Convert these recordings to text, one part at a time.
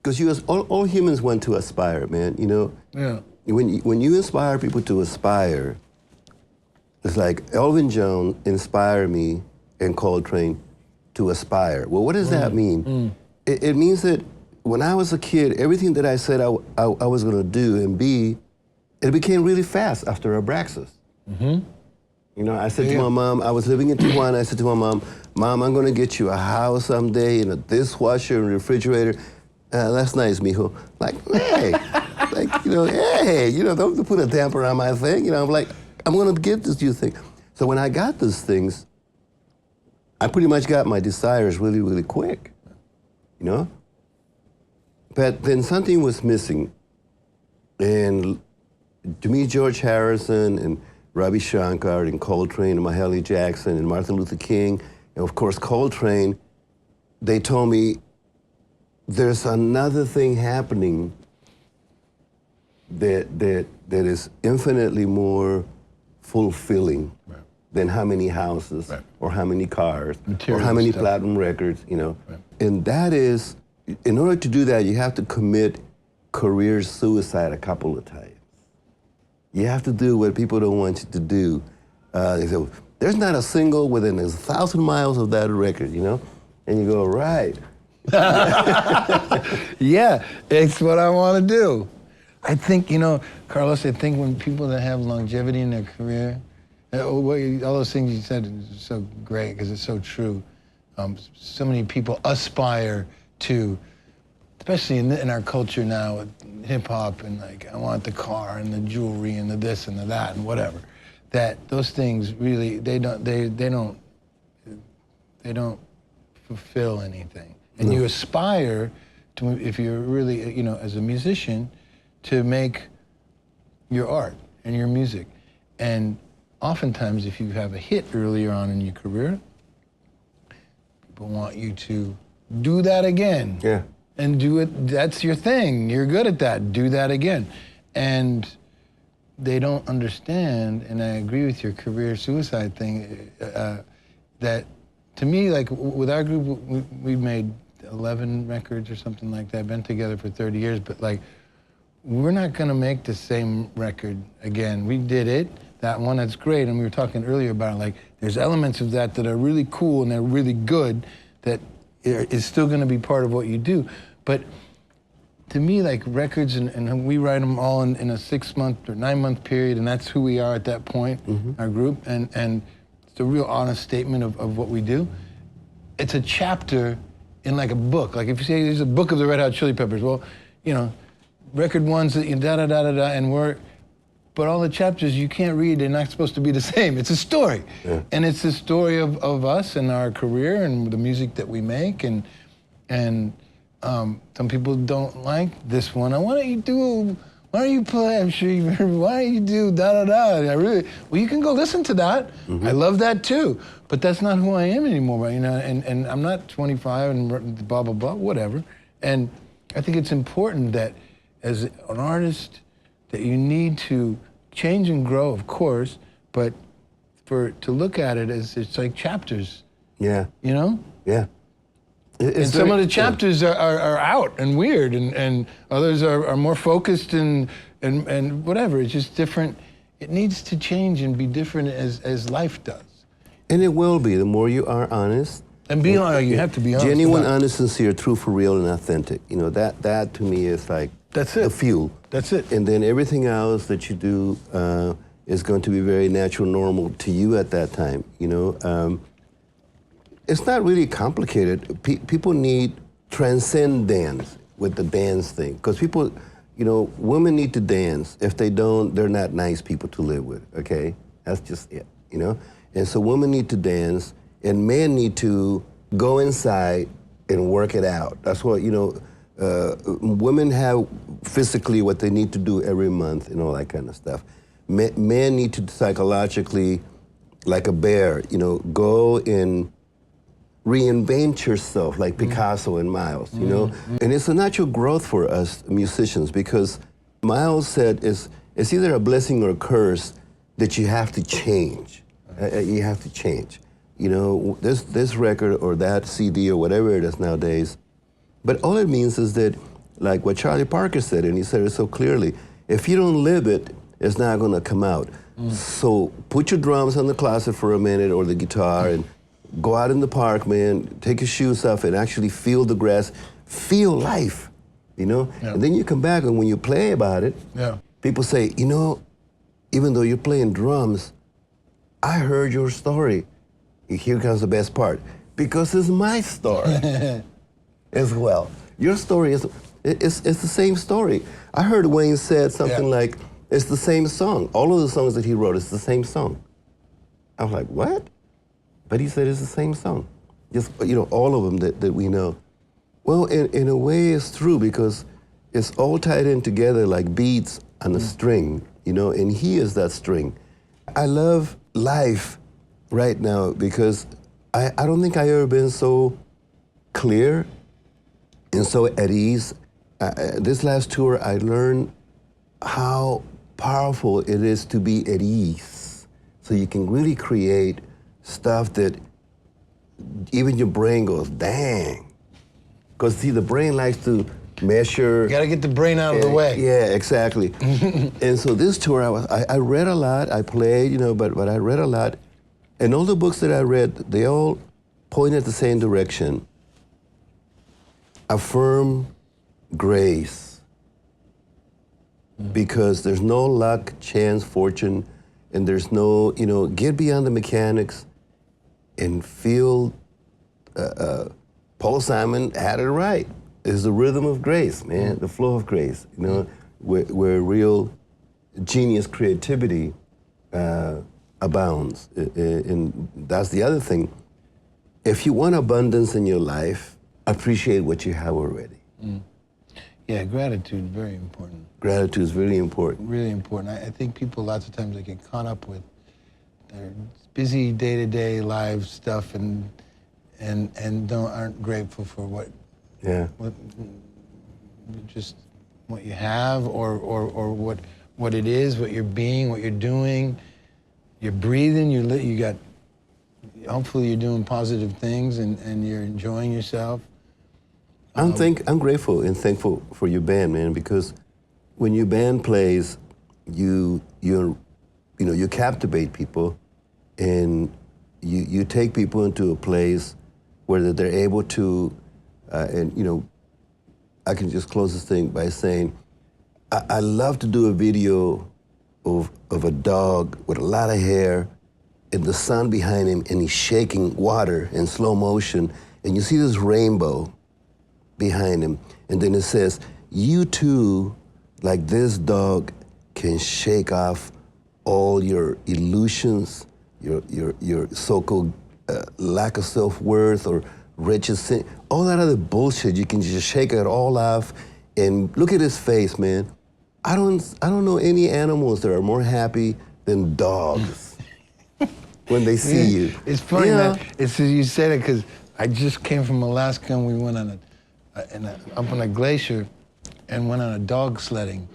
because all humans want to aspire, man. You know. Yeah. When you inspire people to aspire, it's like Elvin Jones inspired me and Coltrane to aspire. Well, what does that mean? It means that when I was a kid, everything that I said I was going to do and be, it became really fast after Abraxas. You know, I said to my mom, I was living in Tijuana, I said to my mom, Mom, I'm going to get you a house someday and a dishwasher and refrigerator. That's nice, mijo. Like, hey, don't put a damper on my thing. You know, I'm like, I'm going to get this you thing. So when I got these things, I pretty much got my desires really, really quick, you know? But then something was missing. And to me, George Harrison and Ravi Shankar and Coltrane and Mahalia Jackson and Martin Luther King, and of course Coltrane, they told me there's another thing happening that is infinitely more fulfilling than how many houses or how many cars or how many platinum records, you know. And that is, in order to do that, you have to commit career suicide a couple of times. You have to do what people don't want you to do. They say, there's not a single within 1,000 miles of that record, you know? And you go, right. Yeah, it's what I want to do. I think, you know, Carlos, I think when people that have longevity in their career, all those things you said is so great because it's so true. So many people aspire to, especially in our culture now with hip hop and like, I want the car and the jewelry and the this and the that and whatever, that those things really, they don't fulfill anything. And you aspire to, if you're really, you know, as a musician, to make your art and your music. And oftentimes, if you have a hit earlier on in your career, people want you to do that again. Yeah. And do it, that's your thing. You're good at that. Do that again. And they don't understand, and I agree with your career suicide thing, that to me, like with our group, we've made 11 records or something like that, been together for 30 years, but like, we're not gonna make the same record again. We did it, that one, that's great, and we were talking earlier about like, there's elements of that that are really cool and they're really good that is still gonna be part of what you do. But to me, like records, and we write them all in a 6-month or 9-month period, and that's who we are at that point, our group, and it's a real honest statement of what we do. It's a chapter in like a book. Like if you say there's a book of the Red Hot Chili Peppers, well, you know, record one's da-da-da-da-da, and but all the chapters you can't read, they're not supposed to be the same. It's a story. Yeah. And it's the story of us and our career and the music that we make, and some people don't like this one. Why don't you play, I'm sure you've heard, why don't you do da-da-da? Well, you can go listen to that. I love that too. But that's not who I am anymore, you know, and I'm not 25 and blah, blah, blah, whatever. And I think it's important that as an artist, that you need to change and grow, of course, but to look at it as it's like chapters. Yeah. You know? Yeah. And some of the chapters are out and weird, and others are more focused and whatever. It's just different. It needs to change and be different as life does. And it will be, the more you are honest. And be honest, you have to be honest. Genuine, honest, sincere, true, for real, and authentic. You know, that to me is like that's it. The fuel. That's it. And then everything else that you do is going to be very natural, normal to you at that time, you know. It's not really complicated. People need transcendence with the dance thing. Because people, you know, women need to dance. If they don't, they're not nice people to live with, okay? That's just it, you know? And so women need to dance, and men need to go inside and work it out. That's what, you know, women have physically what they need to do every month and all that kind of stuff. Men need to psychologically, like a bear, you know, go and reinvent yourself like Picasso and Miles, you know? And it's a natural growth for us musicians, because Miles said it's either a blessing or a curse that you have to change. You have to change. You know, this record or that CD or whatever it is nowadays, but all it means is that like what Charlie Parker said, and he said it so clearly. If you don't live it, it's not going to come out. So put your drums in the closet for a minute or the guitar and go out in the park, man, take your shoes off and actually feel the grass, feel life, you know? Yeah. And then you come back and when you play about it, people say, you know, even though you're playing drums, I heard your story. Here comes the best part. Because it's my story as well. Your story is, it's the same story. I heard Wayne said something like, it's the same song. All of the songs that he wrote, it's the same song. I was like, what? But he said it's the same song. Just, you know, all of them that we know. Well, in a way it's true because it's all tied in together like beads on a string, you know, and he is that string. I love life right now because I don't think I've ever been so clear and so at ease. This last tour, I learned how powerful it is to be at ease. So you can really create stuff that even your brain goes, dang. Because see, the brain likes to measure. You gotta get the brain out of the way. Yeah, exactly. And so this tour, I read a lot, I played, you know, but I read a lot. And all the books that I read, they all point at the same direction. Affirm grace. Because there's no luck, chance, fortune, and there's no, you know, get beyond the mechanics and feel, Paul Simon had it right. It's the rhythm of grace, man, the flow of grace, you know, where real genius creativity abounds. And that's the other thing. If you want abundance in your life, appreciate what you have already. Yeah, gratitude is very important. Gratitude is really important. Really important. I think people lots of times they get caught up with their busy day-to-day life stuff and aren't grateful for what just what you have or what it is, what you're being, what you're doing. You're breathing. You got. Hopefully, you're doing positive things and you're enjoying yourself. I'm grateful and thankful for your band, man, because when your band plays, you captivate people, and you take people into a place where they're able to, and you know, I can just close this thing by saying, I love to do a video of a dog with a lot of hair, and the sun behind him, and he's shaking water in slow motion, and you see this rainbow behind him, and then it says, you too, like this dog, can shake off all your illusions, your so-called lack of self-worth or wretched, all that other bullshit. You can just shake it all off, and look at his face, man. I don't know any animals that are more happy than dogs when they see you. It's funny, you know? man. You say that because I just came from Alaska and we went on up on a glacier and went on a dog sledding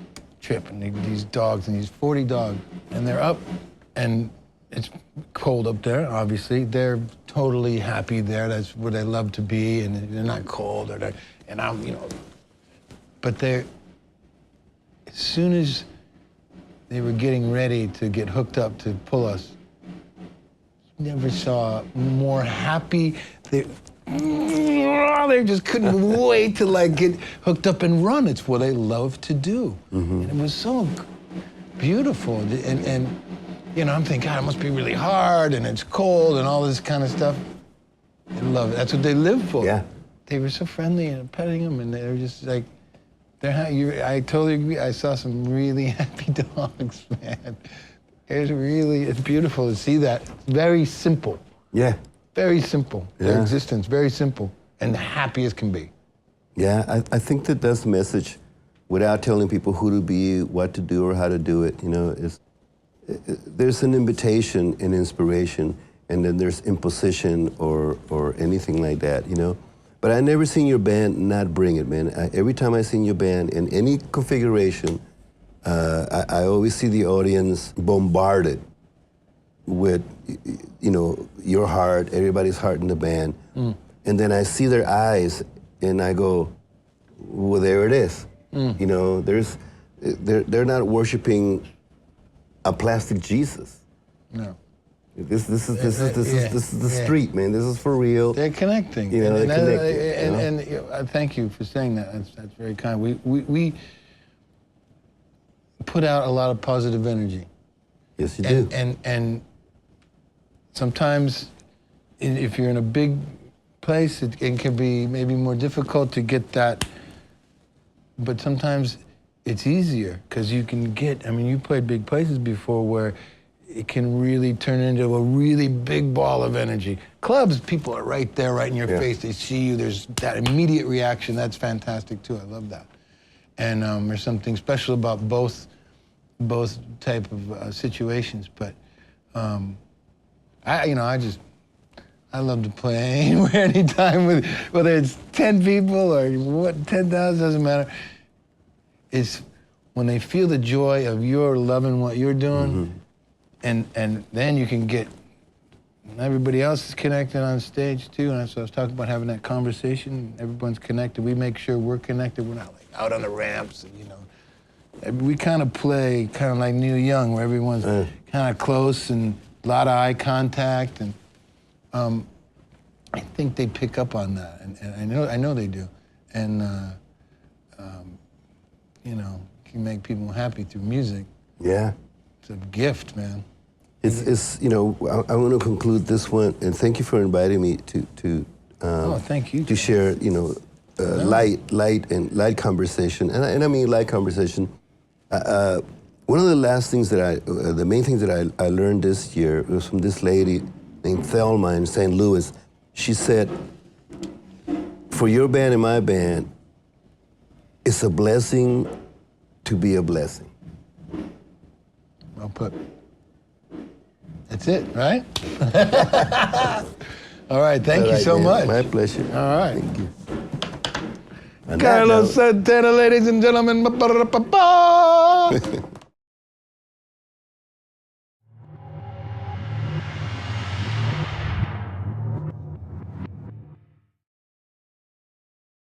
trip, and these dogs, and these 40 dogs, and they're up, and it's cold up there, obviously. They're totally happy there. That's where they love to be, and they're not cold, and I'm, you know, but as soon as they were getting ready to get hooked up to pull us, never saw more happy. They just couldn't wait to like get hooked up and run. It's what they love to do. And it was so beautiful. And you know, I'm thinking, God, it must be really hard and it's cold and all this kind of stuff. They love it. That's what they live for. Yeah. They were so friendly and petting them, and they were just like, I totally agree. I saw some really happy dogs, man. It's beautiful to see that. It's very simple. Yeah. Very simple. Their existence, very simple, and happy as can be. Yeah, I think that's the message, without telling people who to be, what to do, or how to do it. You know, there's an invitation and inspiration, and then there's imposition or anything like that. You know, but I never seen your band not bring it, man. Every time I seen your band in any configuration, I always see the audience bombarded with, you know, your heart, everybody's heart in the band. And then I see their eyes and I go, well, there it is. You know, they're not worshiping a plastic Jesus. No. This is the street, man. This is for real. They're connecting. You know, they're connecting. And thank you for saying that. That's very kind. We put out a lot of positive energy. Yes, you do. And sometimes, if you're in a big place, it can be maybe more difficult to get that. But sometimes it's easier because you can get. I mean, you played big places before where it can really turn into a really big ball of energy. Clubs, people are right there, right in your face. They see you. There's that immediate reaction. That's fantastic too. I love that. And there's something special about both type of situations. But I love to play anywhere, anytime, with whether it's 10 people or 10,000, doesn't matter. It's when they feel the joy of your loving what you're doing. And then you can get, everybody else is connected on stage too. And so I was talking about having that conversation. Everyone's connected. We make sure we're connected. We're not like out on the ramps and, you know. We kind of play kind of like Neil Young, where everyone's kind of close and a lot of eye contact. And I think they pick up on that. And I know they do. And, you know, can make people happy through music. Yeah. It's a gift, man. It's you know, I want to conclude this one, and thank you for inviting me to thank you. to share, you know, light conversation, and I mean light conversation. One of the last things that the main things that I learned this year was from this lady named Thelma in St. Louis. She said, "For your band and my band, it's a blessing to be a blessing." Well put. That's it, right? All right, thank you so much. My pleasure. All right. Thank you. Carlos Santana, ladies and gentlemen.